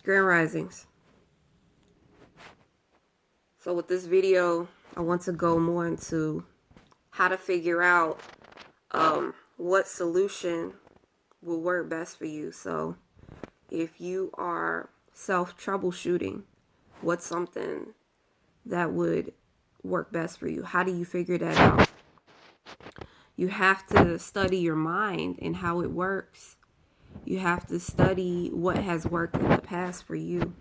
Grand Risings. So with this video, I want to go more into how to figure out what solution will work best for you. So if you are self-troubleshooting, what's something that would work best for you? How do you figure that out? You have to study your mind and how it works. You have to study what has worked in the past for you.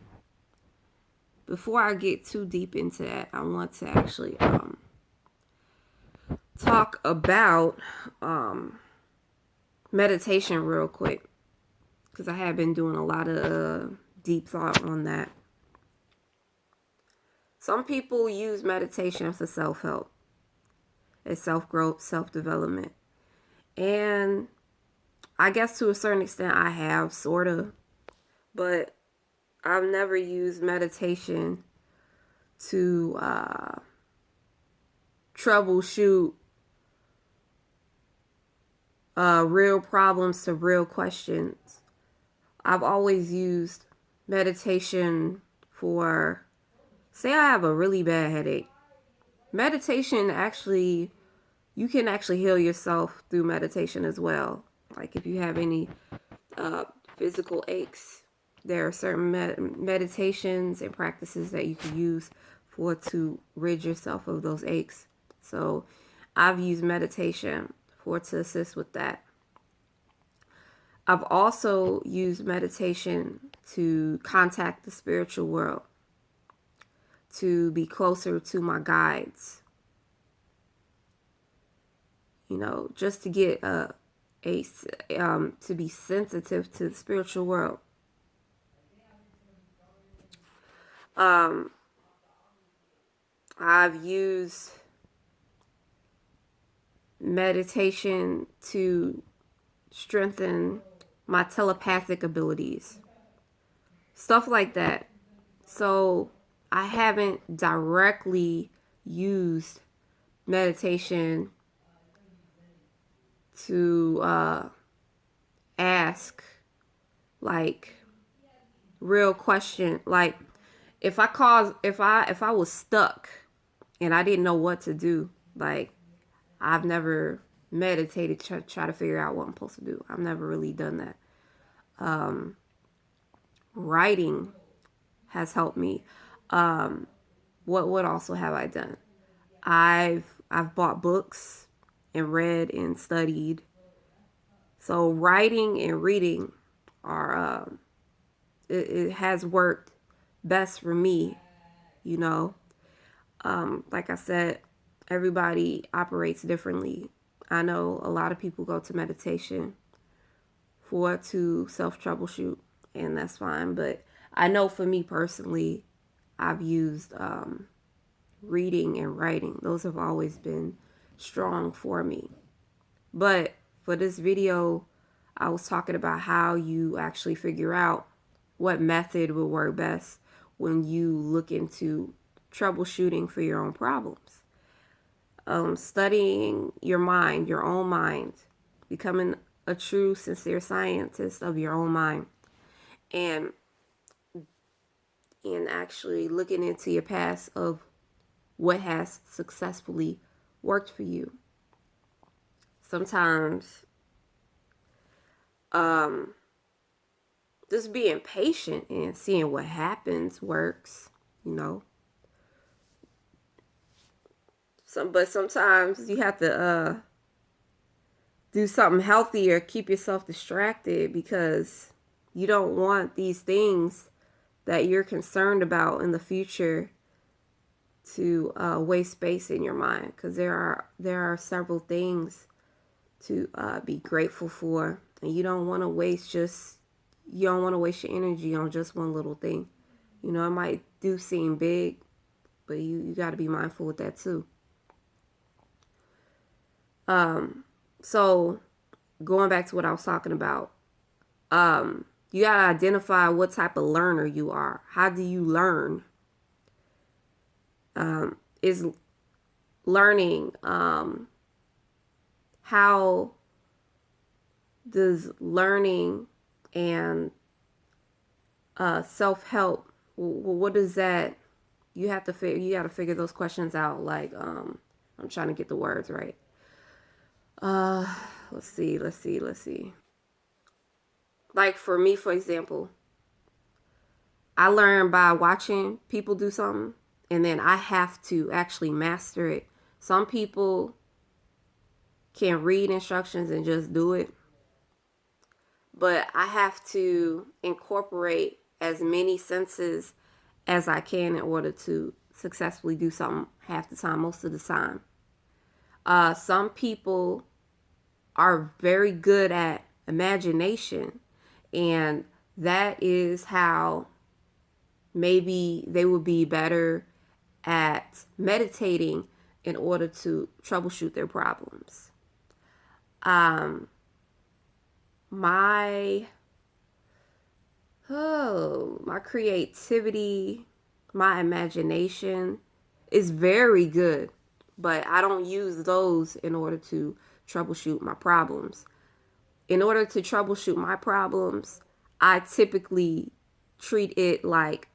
Before I get too deep into that, I want to actually talk about meditation real quick, because I have been doing a lot of deep thought on that. Some people use meditation for self-help, as self-growth, self-development. And I guess to a certain extent I have, sort of. But I've never used meditation to troubleshoot real problems to real questions. I've always used meditation for, say I have a really bad headache. Meditation actually, you can actually heal yourself through meditation as well. Like if you have any physical aches, there are certain meditations and practices that you can use to rid yourself of those aches. So I've used meditation to assist with that. I've also used meditation to contact the spiritual world, to be closer to my guides, you know, just to get to be sensitive to the spiritual world. I've used meditation to strengthen my telepathic abilities, stuff like that. So I haven't directly used meditation to ask like real question. Like if I was stuck and I didn't know what to do, like I've never meditated to try to figure out what I'm supposed to do. I've never really done that. Writing has helped me. What also have I done? I've bought books and read and studied. So writing and reading are it has worked best for me, you know. Like I said, everybody operates differently. I know a lot of people go to meditation to self-troubleshoot, and that's fine. But I know for me personally, I've used reading and writing. Those have always been strong for me. But for this video, I was talking about how you actually figure out what method will work best when you look into troubleshooting for your own problems. Studying your mind, your own mind, becoming a true, sincere scientist of your own mind, and actually looking into your past of what has successfully worked for you. Sometimes just being patient and seeing what happens works, you know. But sometimes you have to do something healthy or keep yourself distracted, because you don't want these things that you're concerned about in the future to waste space in your mind, because there are several things to be grateful for, and you don't want to waste your energy on just one little thing. You know, it might do seem big, but you got to be mindful with that too. So going back to what I was talking about, you got to identify what type of learner you are. How do you learn? Is learning, how does learning and Self-help, what is that? You have to figure, you got to figure those questions out. Like, I'm trying to get the words right. Uh, let's see. Like for me, for example, I learned by watching people do something, and then I have to actually master it. Some people can read instructions and just do it, but I have to incorporate as many senses as I can in order to successfully do something half the time, most of the time. Some people are very good at imagination, and that is how maybe they would be better at meditating in order to troubleshoot their problems. Um, my my creativity, my imagination is very good, but I don't use those in order to troubleshoot my problems. In order to troubleshoot my problems, I typically treat it like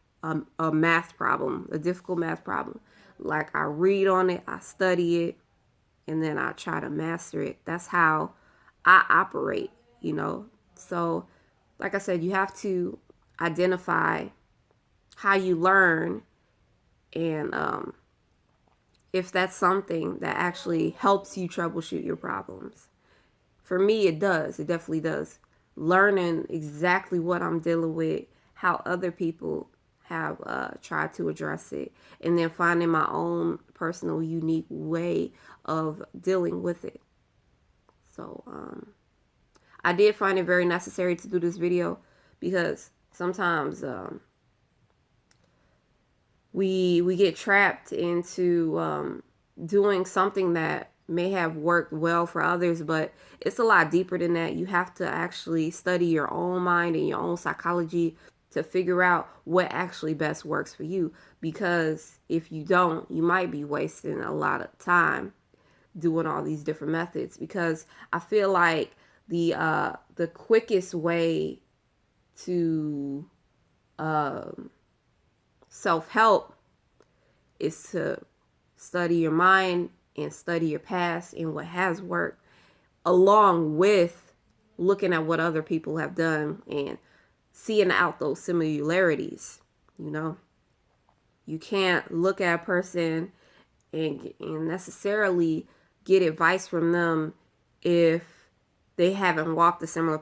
a math problem, a difficult math problem. Like I read on it, I study it, and then I try to master it. That's how I operate, you know. So, like I said, you have to identify how you learn and if that's something that actually helps you troubleshoot your problems. For me, it does. It definitely does. Learning exactly what I'm dealing with, how other people have tried to address it, and then finding my own personal, unique way of dealing with it. So, I did find it very necessary to do this video because sometimes we get trapped into doing something that may have worked well for others, but it's a lot deeper than that. You have to actually study your own mind and your own psychology to figure out what actually best works for you, because if you don't, you might be wasting a lot of time doing all these different methods. Because I feel like the quickest way to self-help is to study your mind and study your past and what has worked, along with looking at what other people have done and seeing out those similarities. You know, you can't look at a person and necessarily get advice from them if they haven't walked a similar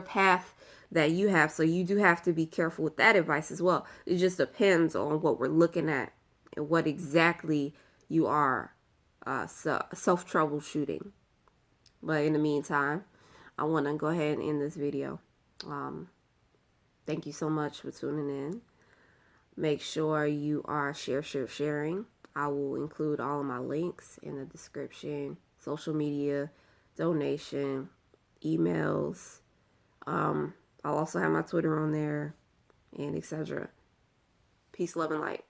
path that you have. So you do have to be careful with that advice as well. It just depends on what we're looking at and what exactly you are self troubleshooting. But in the meantime, I want to go ahead and end this video. Thank you so much for tuning in. Make sure you are sharing. I will include all of my links in the description, social media, donation, emails. I'll also have my Twitter on there, and etc. Peace, love, and light.